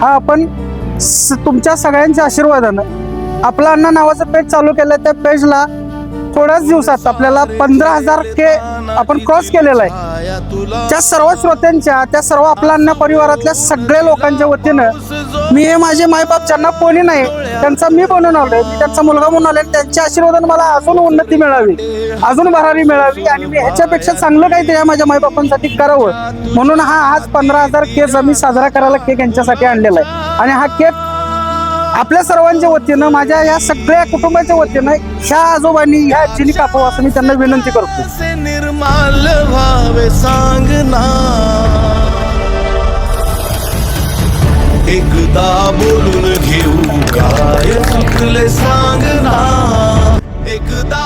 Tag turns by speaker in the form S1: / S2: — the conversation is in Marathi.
S1: हा आपण तुमच्या सगळ्यांच्या आशीर्वादानं आपलं अण्णा नावाचं पेज चालू केलं. त्या पेजला थोड्याच दिवसात आपल्याला 15,000 आपण क्रॉस केलेला आहे. त्या सर्व श्रोत्यांच्या, त्या सर्व आपल्या अण्णा परिवारातल्या सगळ्या लोकांच्या वतीनं मी हे माझे मायबाप ज्यांना कोणी नाही त्यांचा मी बनून आलोय, मी त्यांचा मुलगा म्हणून आलोय. त्यांच्या आशीर्वादाने मला अजून उन्नती मिळावी, अजून भरारी मिळावी आणि मी ह्याच्यापेक्षा चांगलं काहीतरी माझ्या मायबापांसाठी करावं म्हणून आज 15,000 केक आम्ही साजरा करायला केक यांच्यासाठी आणलेला आहे. आणि हा केक आपल्या सर्वांच्या वतीनं, माझ्या या सगळ्या कुटुंबाच्या वतीनं ह्या आजोबांनी ह्या आजीनी कापावं असं मी त्यांना विनंती करतो.
S2: निर्माल भावे सांगना, एकदा बोलून घेऊ काय चुकले सांगना, एकदा